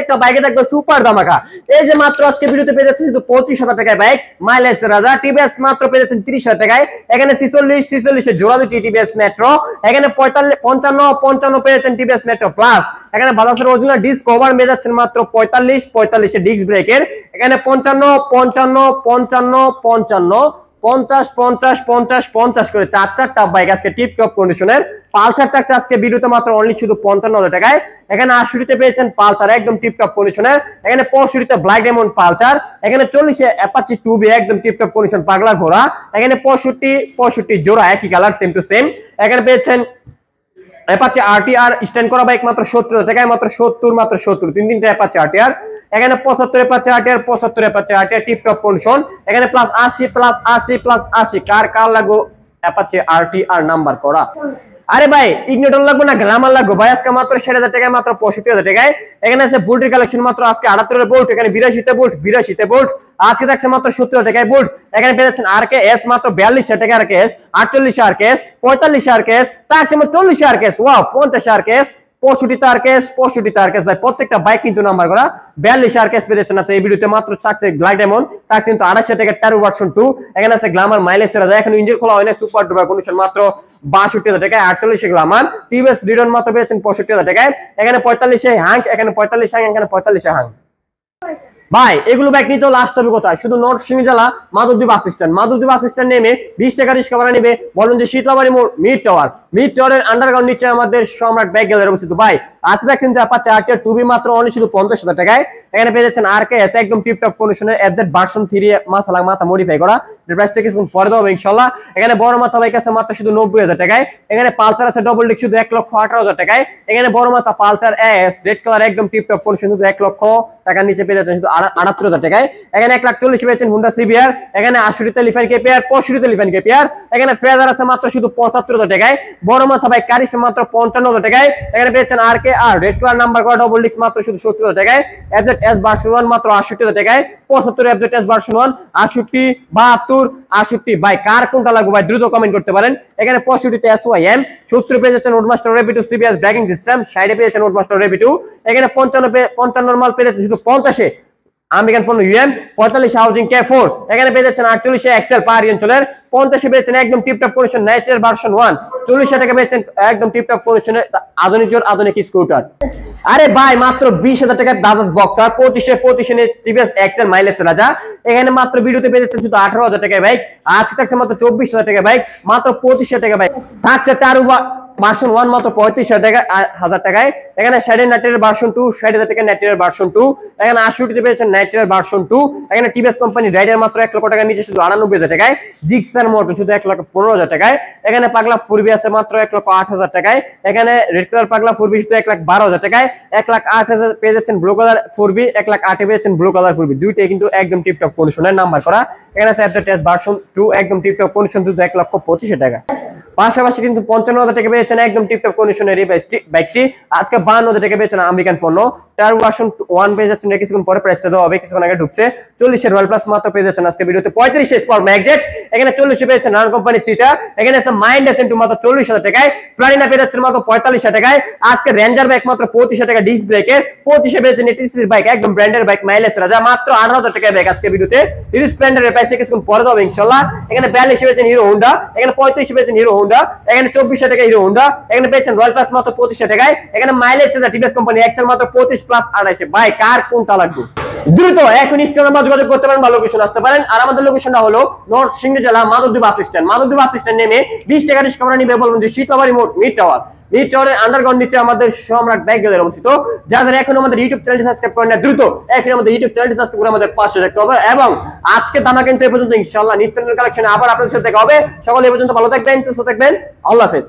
প্রত্যেকটা বাইকে থাকবে সুপার ধামাকা। এই যে মাত্র আজকে ভিডিওতে পেয়ে যাচ্ছেন শুধু 25,000 টাকায় বাইক মাইলেজ রাজা টিভিএস মাত্র পেয়ে যাচ্ছেন 30,000 টাকায়। এখানে 46 এর জোড়া দুটি টিভিএস মেট্রো, এখানে 55 পেয়ে যাচ্ছেন টিভিএস মেট্রো প্লাস। এখানে বাজাজের অরিজিনাল ডিসকভার পেয়ে যাচ্ছেন মাত্র 45 এর ডিস্ক ব্রেকের। এখানে 55 50 করে চারটা বাইক আজকে টিপ টপ কন্ডিশনের। পালসার থাকছে আজকে ভিডিওতে মাত্র অনলি শুধু 55,000 টাকায়। এখানে 80 পেয়েছেন পালসার একদম টিপ টপ কন্ডিশনের। এখানে 65 ব্ল্যাক ডায়মন্ড পালসার। এখানে 40 অ্যাপাচি 2B একদম টিপ টপ কন্ডিশন পাগলা ঘোড়া। এখানে 65 জোড়া একই কালার সেম টু সেম। এখানে পেয়েছেন অ্যাপাচি আরটিআর স্ট্যান্ড করা বাইক মাত্র 70,000 টাকায়, মাত্র 70 তিনটা অ্যাপাচি আরটিআর। এখানে 75 Apache RTR 75 Apache RTR tip top condition. এখানে প্লাস 80 কার লাগো অ্যাপাচি আরটিআর নাম্বার করা। আরে ভাই ইগনিটর লাগবে না গ্লামার লাগবে ভাই আজকে মাত্র 60,000 টাকায়, মাত্র 65,000 টাকায়। এখানে আছে বোল্টের কালেকশন মাত্র আজকে 78 বোল্ট, এখানে 82 বোল্ট আজকে থাকছে মাত্র 70,000 টাকায় বোল্ট। এখানে পেয়ে যাচ্ছেন আরকেএস মাত্র 42,000 টাকা আরকেএস, 48 আরকেএস, 45 আরকেএস, থাকছে মাত্র 40 আরকেএস, ওয়াও 50 আরকেএস, 65 আরকেএস ভাই প্রত্যেকটা বাইক কিন্তু নাম্বার করা। 42 আরকেএস পেয়ে যাচ্ছেন এই ভিডিওতে মাত্র থাকছে ব্ল্যাক ডায়মন্ড, থাকছে কিন্তু 28,000 টাকা টারো ভার্সন 2। এখানে আছে গ্ল্যামার মাইলেজ এর যায়, এখন ইঞ্জিন খোলা হয় না, সুপার ডুপার কন্ডিশন মাত্র 62,000 টাকায়। 48 গ্ল্যামার টিভিএস রিডন মাত্র পেয়েছেন 65,000 টাকায়। এখানে 45 হাঙ্ক, এখানে 45 হাঙ্ক, এখানে 45 হাঙ্ক। ভাই এগুলো বাইক নিতে হলে আসতে হবে কোথায়? শুধু নরসিংদী জেলা মাধবদী বাস স্ট্যান্ড নেমে 20 টাকা রিক্সা ভাড়া নেবে, বলুন যে শীতলাবাড়ি মোড় মিড টাওয়ারের আন্ডারগ্রাউন্ড নিচে আমাদের সম্রাট বাইক গ্যালারি অবস্থিত। ভাই আজকে দেখছেন যে অ্যাপাচি আরটিআর 2B মাত্র অনলি শুধু 50,000 টাকায়। এখানে পেয়ে যাচ্ছেন আরকেএস একদম টিপ টপ কন্ডিশনের এফজেড ভার্সন 3 মাথা মডিফাই করা, প্রাইসটা কিছুক্ষণ পরে দেবো ইনশাআল্লাহ। এখানে বড় মাথা বাইক আছে মাত্র শুধু 90,000 টাকায়। এখানে পালসার আছে ডবল ডিস্ক শুধু 1,18,000 টাকায়। এখানে বড় মাথা পালসার এস রেড কালার একদম টিপ টপ কন্ডিশন শুধু 1 লক্ষ টাকার নিচে পেয়ে যাচ্ছেন শুধু 78,000 টাকায়। এখানে 1,40,000 পেয়েছেন হুন্ডা সিবিআর। এখানে 80 লিফান কেপিআর, 65 লিফান কেপিআর। এখানে ফেজার আছে মাত্র শুধু 75,000 টাকায়। বড় মাথা বাইক কারিশমা মাত্র 55,000 টাকায়। এখানে পেয়েছেন আরকেআর রেড কালার নাম্বার করা ডবল ডিস্ক মাত্র শুধু 70,000 টাকায়। এফজেড এস ভার্সন 1 মাত্র 68,000 টাকায়। 75 এফজেড এস ভার্সন 1 68 72 68 ভাই কার কোনটা লাগবে ভাই দ্রুত কমেন্ট করতে পারেন। এখানে 65 তে এসওয়াইএম, 70 পেয়ে যাচ্ছেন রোডমাস্টার রেবি2 সিবিএস ব্রেকিং সিস্টেম, 60 পেয়ে যাচ্ছেন রোডমাস্টার রেবি2। এখানে 55 নরমাল পেয়ে যাচ্ছেন শুধু 50 আমেরিকান পণ্য ইউএম, 45 হাউজিং K4। এখানে পেয়ে যাচ্ছেন 48 এক্সেল পাহাড়ি অঞ্চলের, 50 পেয়েছেন একদম টিপটপ কন্ডিশন ন্যাচারাল ভার্সন 1, 40 টাকা পেয়েছেন একদম টিপটপ কন্ডিশনে আধুনিক স্কুটার। আরে ভাই মাত্র 20,000 টাকায় Bajaj Boxer, 25 TVS XL mileage রাজা। এখানে মাত্র ভিডিওতে পেয়ে যাচ্ছেন শুধু 18,000 টাকায় বাইক, আজকে থাকছে মাত্র 24,000 টাকা বাইক, মাত্র 25,000 টাকা বাইক থাকছে টারুবা ভার্সন 1 মাত্র 35,000 টাকায়। এখানে 60 নাইটের ভার্সন 2, 60,000 টাকা নাইটের ভার্সন 2। এখানে 80 পেয়েছেন নাইটের ভার্সন 2। এখানে টিভিএস কোম্পানি রাইডার মাত্র 1 লক্ষ টাকা নিচে শুধু 98,000 টাকায়। জিক্সার মোটর শুধু 1,15,000 টাকায়। এখানে পাগলা 4B আছে মাত্র 1,08,000 টাকায়। এখানে রেড কালার পাগলা 4B শুধু 1,12,000 টাকায়। 1,08,000 পেয়ে যাচ্ছেন ব্লু কালার 4B, 1,08,000 পেয়ে যাচ্ছেন ব্লু কালার 4B, দুইটাই কিন্তু একদম টিপটপ কন্ডিশনের নাম্বার করা। এখানে আছে এফজেড ভার্সন 2 একদম টিপটপ কন্ডিশন শুধু 1,25,000 টাকা। পাশাপাশি কিন্তু 55,000 টাকা পেয়েছেন একদম টিপটপ কন্ডিশনের এই বাইকটি। আজকে 52,000 টাকা পেয়েছেন আমেরিকান পণ্য। টার্বো ভার্সন 1 পেয়ে যাচ্ছেন কিছুক্ষণ পরে প্রাইসটা দেওয়া হবে, কিছুক্ষণ আগে ঢুকছে। 40 রয়্যাল প্লাস মাত্র পেয়ে যাচ্ছেন আজকে ভিডিওতে 35 স্পার ম্যাগজেট। এখানে 40 পেয়েছেন রান কোম্পানির চিতা। এখানে আছে মাইন্ড এসএম2 মাত্র 40,000 টাকায়। প্লাটিনা পেয়ে যাচ্ছেন মাত্র 45,000 টাকায়। আজকে রেঞ্জার বাইক মাত্র 25,000 টাকা ডিস্ক ব্রেকের। 25 পেয়েছেন এটিসির বাইক একদম ব্র্যান্ডের বাইক মাইলেজ রাজা, মাত্র 18,000 টাকায় বাইক আজকে ভিডিওতে। হিরো স্প্লেন্ডারের প্রাইসটা কিছুক্ষণ পরে দেওয়া হবে ইনশাআল্লাহ। এখানে 42 পেয়েছেন হিরো হোন্ডা। এখানে 35 পেয়েছেন হিরো হোন্ডা। এখানে 24,000 টাকা হিরো হোন্ডা। এখানে পেয়েছেন রয়্যাল প্লাস মাত্র 25,000 টাকায়। এখানে মাইলেজ আছে টিভিএস কোম্পানি এক্সেল মাত্র 25 প্লাস 28। ভাই কার কোনটা লাগবে দ্রুত এখন স্ক্রিনে নাম্বার যোগাযোগ করতে পারেন বা লোকেশন আসতে পারেন। আর আমাদের লোকেশনটা হলো নরসিংদী জেলা মাধবদী বাস স্ট্যান্ড নেমে 20 টাকা রিক্সা ভাড়া নিবে, বলবেন যে শীতলাবাড়ি মোড় মিড টাওয়ারের আন্ডারগ্রাউন্ড নিচে আমাদের সম্রাট বাইক গ্যালারি অবস্থিত। যারা এখন আমাদের ইউটিউব চ্যানেলটি সাবস্ক্রাইব করেন না দ্রুত এখন আমাদের ইউটিউব চ্যানেলটি সাবস্ক্রাইব করে আমাদের পাশে রাখতে হবে। এবং আজকে দানা কিন্তু এই পর্যন্ত, ইনশাআল্লাহ নিত্য নতুন কালেকশন আবার আপনাদের সাথে দেখা হবে। সকলে এই পর্যন্ত ভালো থাকবেন, সুস্থ থাকবেন, আল্লাহ হাফেজ।